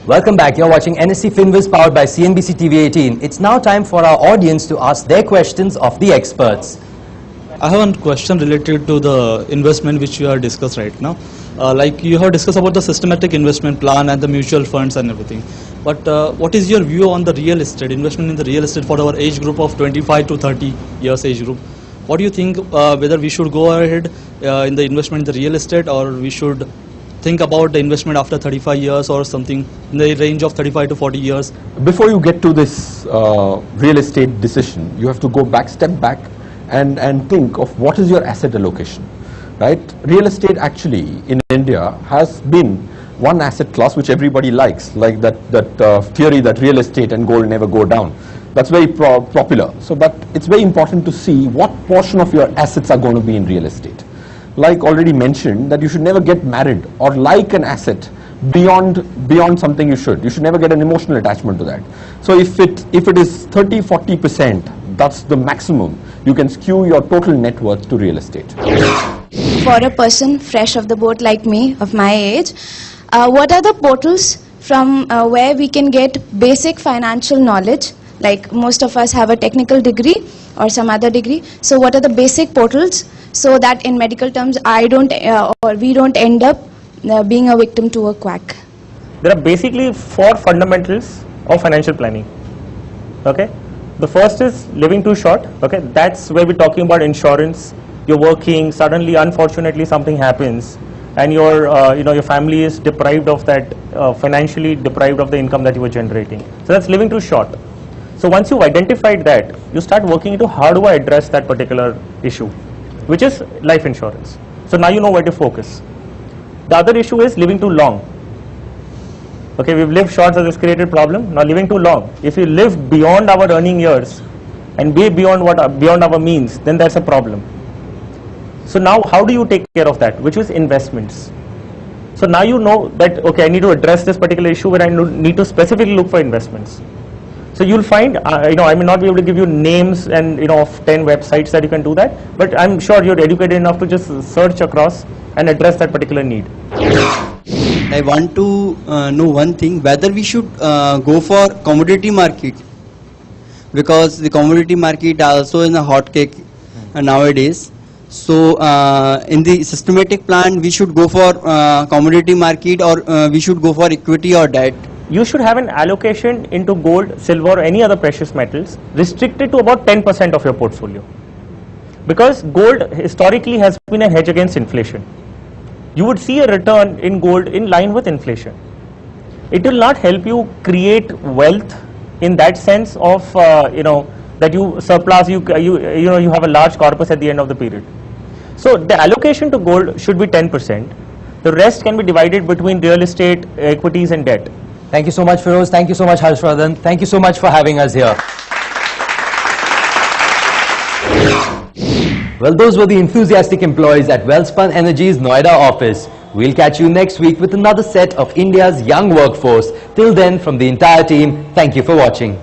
Welcome back. You're watching NSE FinViz powered by CNBC TV 18. It's now time for our audience to ask their questions of the experts. I have one question related to the investment which you have discussed right now. Like you have discussed about the systematic investment plan and the mutual funds and everything. But what is your view on the real estate, investment in the real estate for our age group of 25 to 30 years age group? What do you think whether we should go ahead in the investment in the real estate, or we should think about the investment after 35 years or something in the range of 35 to 40 years? Before you get to this real estate decision, you have to go back, step back and think of what is your asset allocation, right? Real estate actually in India has been one asset class which everybody likes, like that theory that real estate and gold never go down. That's very popular. So, but it's very important to see what portion of your assets are going to be in real estate. Like already mentioned, that you should never get married or like an asset beyond something you should. You should never get an emotional attachment to that. So if it is 30-40%, that's the maximum. You can skew your total net worth to real estate. For a person fresh off the boat like me, of my age, what are the portals from where we can get basic financial knowledge? Like most of us have a technical degree or some other degree. So what are the basic portals so that in medical terms we don't end up being a victim to a quack? There are basically 4 fundamentals of financial planning. Okay, the first is living too short. Okay, that's where we're talking about insurance. You're working, suddenly unfortunately something happens and your family is deprived of that, financially deprived of the income that you were generating. So that's living too short. So once you've identified that, you start working into how do I address that particular issue, which is life insurance. So now you know where to focus. The other issue is living too long. Okay, we've lived short, so this created problem. Now living too long. If we live beyond our earning years and way beyond our means, then that's a problem. So now how do you take care of that, which is investments. So now you know that, okay, I need to address this particular issue where I need to specifically look for investments. So you'll find, I may not be able to give you names and of 10 websites that you can do that, but I'm sure you're educated enough to just search across and address that particular need. I want to know one thing, whether we should go for commodity market, because the commodity market also is a hot cake nowadays. So in the systematic plan, we should go for commodity market, or we should go for equity or debt. You should have an allocation into gold, silver or any other precious metals restricted to about 10% of your portfolio. Because gold historically has been a hedge against inflation. You would see a return in gold in line with inflation. It will not help you create wealth in that sense of that you surplus, you have a large corpus at the end of the period. So the allocation to gold should be 10%. The rest can be divided between real estate, equities and debt. Thank you so much, Feroz. Thank you so much, Harshvardhan. Thank you so much for having us here. Well, those were the enthusiastic employees at Welspun Energy's Noida office. We'll catch you next week with another set of India's young workforce. Till then, from the entire team, thank you for watching.